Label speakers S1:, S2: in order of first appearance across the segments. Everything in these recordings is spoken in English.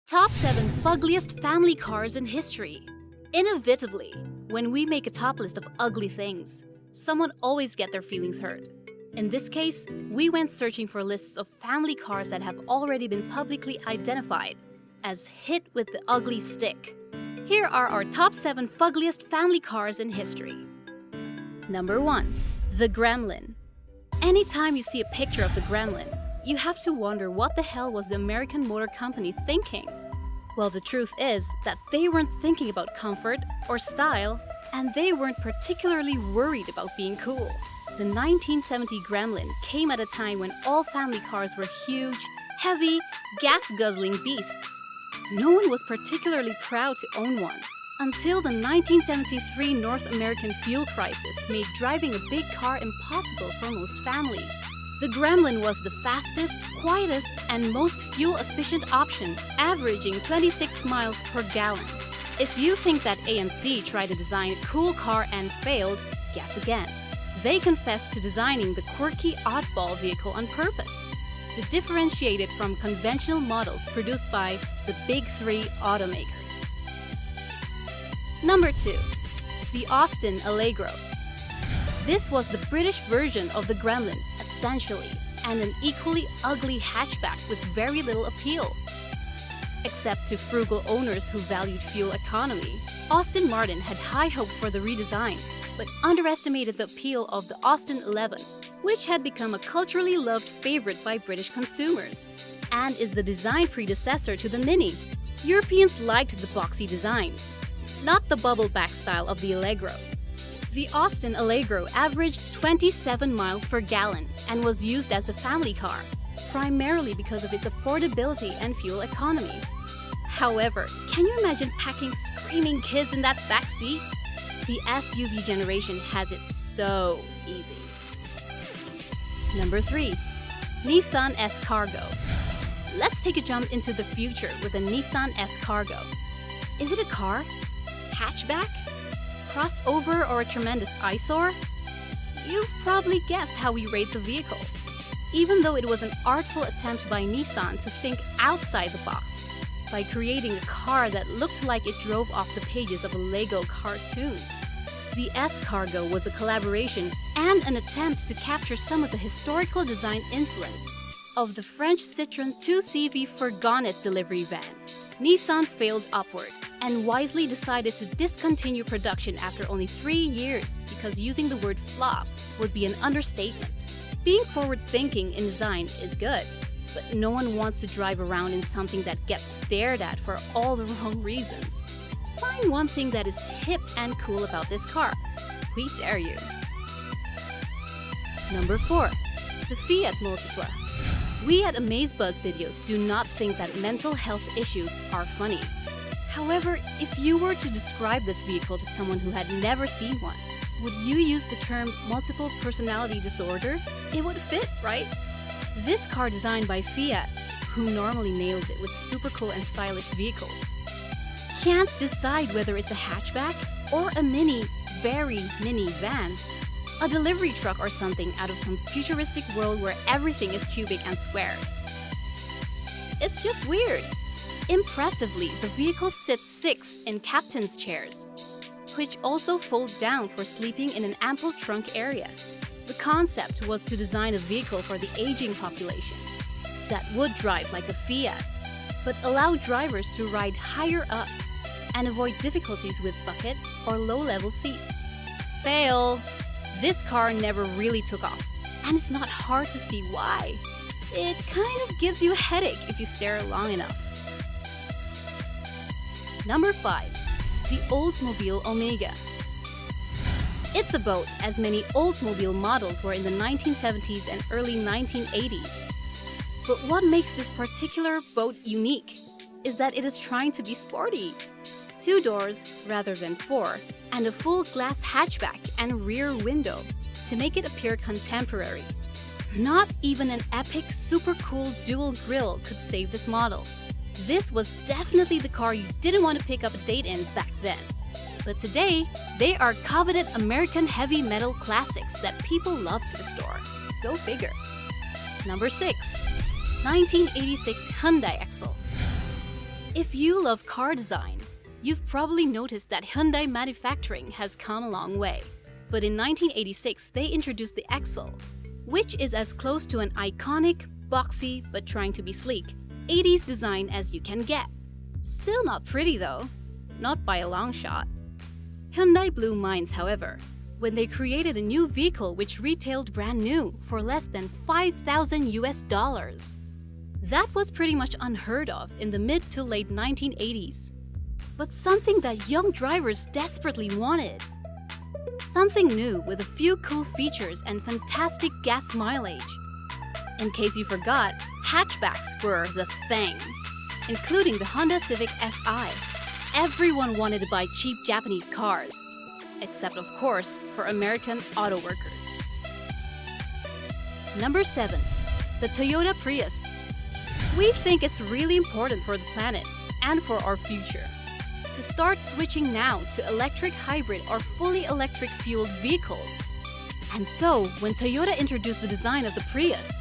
S1: Top 7 Fugliest Family Cars in History. Inevitably, when we make a top list of ugly things, someone always gets their feelings hurt. In this case, we went searching for lists of family cars that have already been publicly identified as hit with the ugly stick. Here are our top 7 Fugliest family cars in history. Number 1. The Gremlin. Anytime you see a picture of the Gremlin, you have to wonder what the hell was the American Motor Company thinking? Well, the truth is that they weren't thinking about comfort or style, and they weren't particularly worried about being cool. The 1970 Gremlin came at a time when all family cars were huge, heavy, gas-guzzling beasts. No one was particularly proud to own one, until the 1973 North American fuel crisis made driving a big car impossible for most families. The Gremlin was the fastest, quietest, and most fuel-efficient option, averaging 26 miles per gallon. If you think that AMC tried to design a cool car and failed, guess again. They confessed to designing the quirky oddball vehicle on purpose, to differentiate it from conventional models produced by the big three automakers. Number 2. The Austin Allegro. This was the British version of the Gremlin, essentially, and an equally ugly hatchback with very little appeal. Except to frugal owners who valued fuel economy, Aston Martin had high hopes for the redesign, but underestimated the appeal of the Austin 11, which had become a culturally loved favorite by British consumers, and is the design predecessor to the Mini. Europeans liked the boxy design, not the bubble back style of the Allegro. The Austin Allegro averaged 27 miles per gallon and was used as a family car, primarily because of its affordability and fuel economy. However, can you imagine packing screaming kids in that back seat? The SUV generation has it so easy. Number 3. Nissan Escargot. Let's take a jump into the future with a Nissan Escargot. Is it a car? Hatchback? Crossover or a tremendous eyesore? You've probably guessed how we rate the vehicle. Even though it was an artful attempt by Nissan to think outside the box by creating a car that looked like it drove off the pages of a Lego cartoon. The Escargot was a collaboration and an attempt to capture some of the historical design influence of the French Citroën 2CV fourgonette delivery van. Nissan failed upward and wisely decided to discontinue production after only 3 years because using the word flop would be an understatement. Being forward-thinking in design is good, but no one wants to drive around in something that gets stared at for all the wrong reasons. Find one thing that is hip and cool about this car. We dare you. Number 4. The Fiat Multipla. We at AmazeBuzz Videos do not think that mental health issues are funny. However, if you were to describe this vehicle to someone who had never seen one, would you use the term multiple personality disorder? It would fit, right? This car designed by Fiat, who normally nails it with super cool and stylish vehicles, can't decide whether it's a hatchback or a very mini van, a delivery truck or something out of some futuristic world where everything is cubic and square. It's just weird. Impressively, the vehicle sits 6 in captain's chairs, which also fold down for sleeping in an ample trunk area. The concept was to design a vehicle for the aging population that would drive like a Fiat, but allow drivers to ride higher up and avoid difficulties with bucket or low-level seats. Fail! This car never really took off, and it's not hard to see why. It kind of gives you a headache if you stare long enough. Number 5. The Oldsmobile Omega. It's a boat as many Oldsmobile models were in the 1970s and early 1980s. But what makes this particular boat unique is that it is trying to be sporty. 2 doors rather than 4, and a full glass hatchback and rear window to make it appear contemporary. Not even an epic, super cool dual grille could save this model. This was definitely the car you didn't want to pick up a date in back then. But today, they are coveted American heavy metal classics that people love to restore. Go figure. Number 6. 1986 Hyundai Accent. If you love car design, you've probably noticed that Hyundai manufacturing has come a long way. But in 1986, they introduced the Accent, which is as close to an iconic, boxy, but trying to be sleek, 80s design as you can get. Still not pretty though, not by a long shot. Hyundai blew minds, however, when they created a new vehicle which retailed brand new for less than $5,000. That was pretty much unheard of in the mid to late 1980s. But something that young drivers desperately wanted. Something new with a few cool features and fantastic gas mileage. In case you forgot, hatchbacks were the thing, including the Honda Civic Si. Everyone wanted to buy cheap Japanese cars, except of course for American auto workers. Number 7. The Toyota Prius. We think it's really important for the planet and for our future to start switching now to electric hybrid or fully electric fueled vehicles. And so, when Toyota introduced the design of the Prius,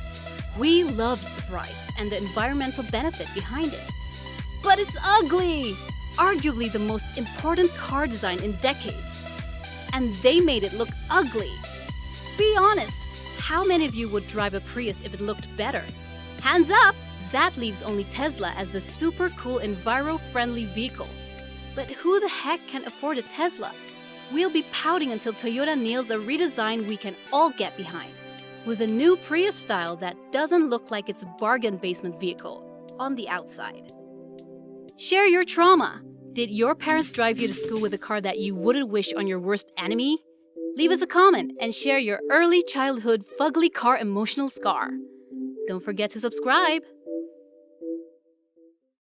S1: we loved the price and the environmental benefit behind it. But it's ugly! Arguably the most important car design in decades. And they made it look ugly. Be honest, how many of you would drive a Prius if it looked better? Hands up! That leaves only Tesla as the super cool enviro-friendly vehicle. But who the heck can afford a Tesla? We'll be pouting until Toyota nails a redesign we can all get behind, with a new Prius style that doesn't look like it's a bargain basement vehicle on the outside. Share your trauma. Did your parents drive you to school with a car that you wouldn't wish on your worst enemy? Leave us a comment and share your early childhood fugly car emotional scar. Don't forget to subscribe.